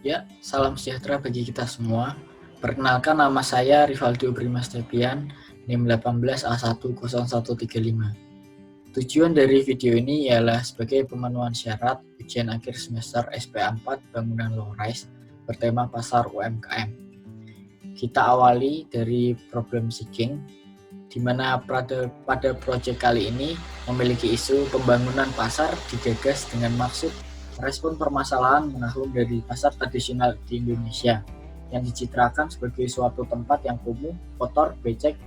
Ya, salam sejahtera bagi kita semua. Perkenalkan, nama saya Rivaldo Primas Tepian, NIM 18A10135. Tujuan dari video ini ialah sebagai pemenuhan syarat ujian akhir semester SPA 4 Bangunan Low Rise bertema pasar UMKM. Kita awali dari problem seeking, di mana pada proyek kali ini memiliki isu pembangunan pasar digagas dengan maksud merespon permasalahan menahun dari pasar tradisional di Indonesia yang dicitrakan sebagai suatu tempat yang kumuh, kotor, becek,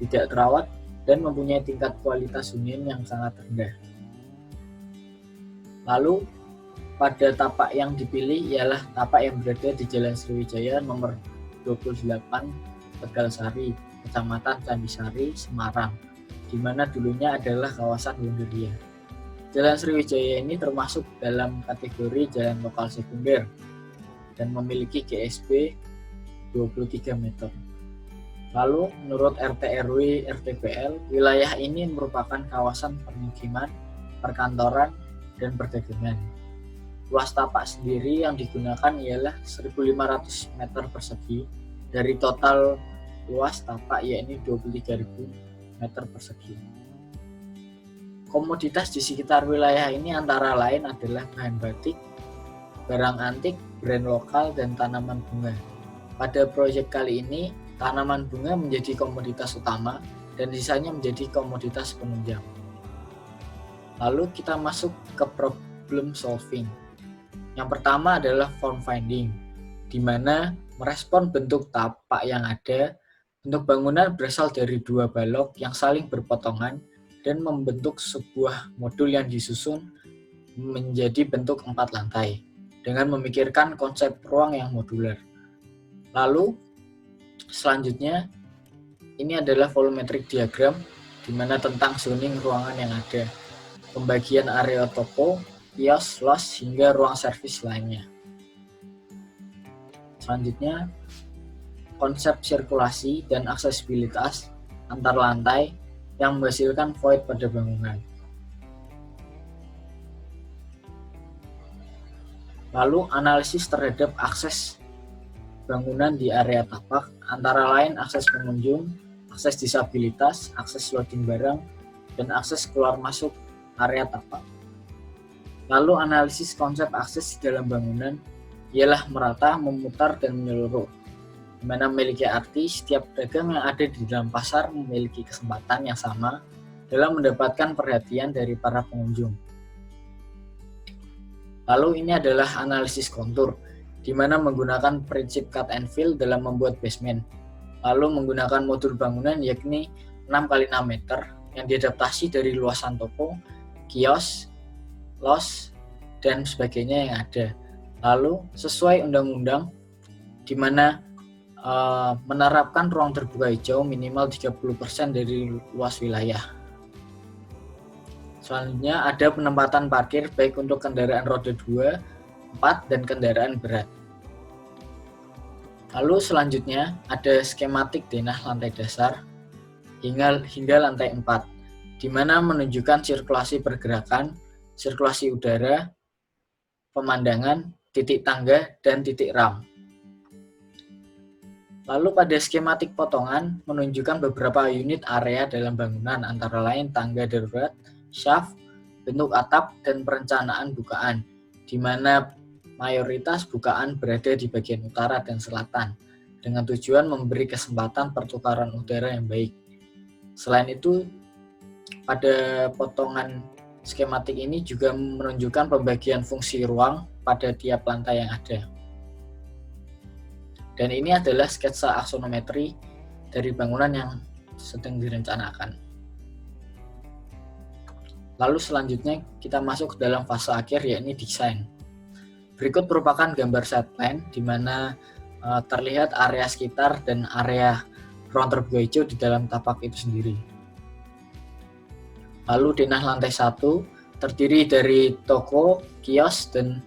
tidak terawat, dan mempunyai tingkat kualitas hunian yang sangat rendah. Lalu, pada tapak yang dipilih ialah tapak yang berada di Jalan Sriwijaya nomor 28 Tegalsari, Kecamatan Candisari, Semarang, di mana dulunya adalah kawasan Wonderia. Jalan Sriwijaya ini termasuk dalam kategori jalan lokal sekunder dan memiliki GSB 23 meter. Lalu, menurut RT RW RTPL, wilayah ini merupakan kawasan permukiman, perkantoran, dan perdagangan. Luas tapak sendiri yang digunakan ialah 1.500 meter persegi dari total luas tapak, yakni 23.000 meter persegi. Komoditas di sekitar wilayah ini antara lain adalah bahan batik, barang antik, brand lokal, dan tanaman bunga. Pada proyek kali ini, tanaman bunga menjadi komoditas utama dan sisanya menjadi komoditas penunjang. Lalu kita masuk ke problem solving. Yang pertama adalah form finding, di mana merespon bentuk tapak yang ada. Bentuk bangunan berasal dari dua balok yang saling berpotongan dan membentuk sebuah modul yang disusun menjadi bentuk 4 lantai dengan memikirkan konsep ruang yang modular. Lalu selanjutnya ini adalah volumetric diagram, di mana tentang zoning ruangan yang ada, pembagian area toko, kios, los, hingga ruang servis lainnya. Selanjutnya konsep sirkulasi dan aksesibilitas antar lantai yang menghasilkan void pada bangunan. Lalu analisis terhadap akses bangunan di area tapak, antara lain akses pengunjung, akses disabilitas, akses loading barang, dan akses keluar masuk area tapak. Lalu analisis konsep akses di dalam bangunan ialah merata, memutar, dan menyeluruh, di mana memiliki arti setiap pedagang yang ada di dalam pasar memiliki kesempatan yang sama dalam mendapatkan perhatian dari para pengunjung. Lalu ini adalah analisis kontur, di mana menggunakan prinsip cut and fill dalam membuat basement. Lalu menggunakan modul bangunan yakni 6x6 meter yang diadaptasi dari luasan toko, kios, los, dan sebagainya yang ada. Lalu sesuai undang-undang, di mana menerapkan ruang terbuka hijau minimal 30% dari luas wilayah. Selanjutnya ada penempatan parkir baik untuk kendaraan roda 2, 4, dan kendaraan berat. Lalu selanjutnya ada skematik denah lantai dasar hingga lantai 4, di mana menunjukkan sirkulasi pergerakan, sirkulasi udara, pemandangan, titik tangga, dan titik ram. Lalu pada skematik potongan menunjukkan beberapa unit area dalam bangunan, antara lain tangga darurat, shaft, bentuk atap, dan perencanaan bukaan, di mana mayoritas bukaan berada di bagian utara dan selatan, dengan tujuan memberi kesempatan pertukaran udara yang baik. Selain itu, pada potongan skematik ini juga menunjukkan pembagian fungsi ruang pada tiap lantai yang ada. Dan ini adalah sketsa aksonometri dari bangunan yang sedang direncanakan. Lalu selanjutnya kita masuk ke dalam fase akhir, yakni desain. Berikut merupakan gambar set plan di mana terlihat area sekitar dan area ruang terbuka hijau di dalam tapak itu sendiri. Lalu denah lantai 1 terdiri dari toko, kios, dan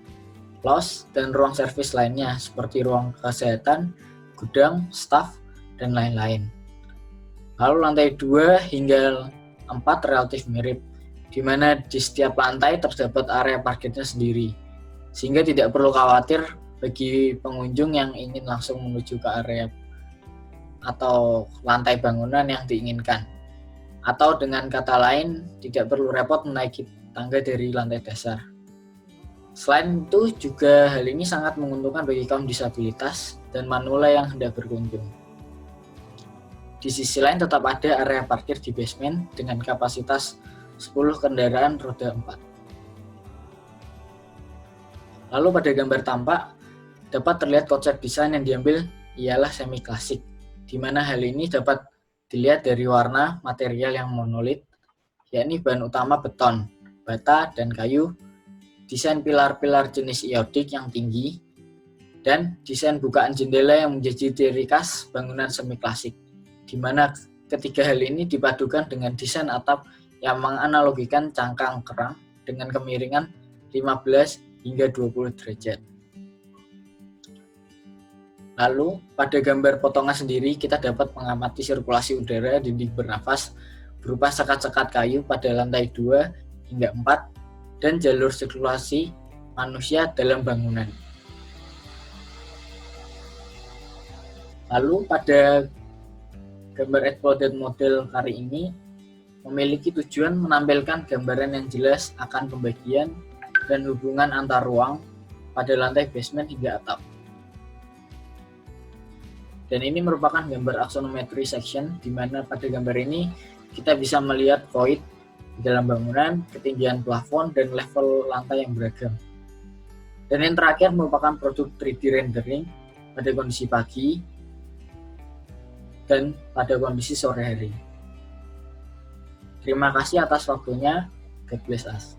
los, dan ruang servis lainnya seperti ruang kesehatan, gudang, staf, dan lain-lain. Lalu lantai 2 hingga 4 relatif mirip, di mana di setiap lantai terdapat area parkirnya sendiri, sehingga tidak perlu khawatir bagi pengunjung yang ingin langsung menuju ke area atau lantai bangunan yang diinginkan. Atau dengan kata lain, tidak perlu repot menaiki tangga dari lantai dasar. Selain itu, juga hal ini sangat menguntungkan bagi kaum disabilitas dan manula yang hendak berkunjung. Di sisi lain tetap ada area parkir di basement dengan kapasitas 10 kendaraan roda 4. Lalu pada gambar tampak, dapat terlihat konsep desain yang diambil ialah semi klasik, di mana hal ini dapat dilihat dari warna material yang monolit, yakni bahan utama beton, bata, dan kayu, desain pilar-pilar jenis iodik yang tinggi, dan desain bukaan jendela yang menjadi ciri khas bangunan semi klasik, di mana ketiga hal ini dipadukan dengan desain atap yang menganalogikan cangkang kerang dengan kemiringan 15 hingga 20 derajat. Lalu, pada gambar potongan sendiri, kita dapat mengamati sirkulasi udara dinding bernafas berupa sekat-sekat kayu pada lantai 2 hingga 4 dan jalur sirkulasi manusia dalam bangunan. Lalu, pada gambar exploded model kali ini memiliki tujuan menampilkan gambaran yang jelas akan pembagian dan hubungan antar ruang pada lantai basement hingga atap. Dan ini merupakan gambar axonometry section, di mana pada gambar ini kita bisa melihat void di dalam bangunan, ketinggian plafon, dan level lantai yang beragam. Dan yang terakhir merupakan produk 3D rendering pada kondisi pagi dan pada kondisi sore hari. Terima kasih atas waktunya. God bless us.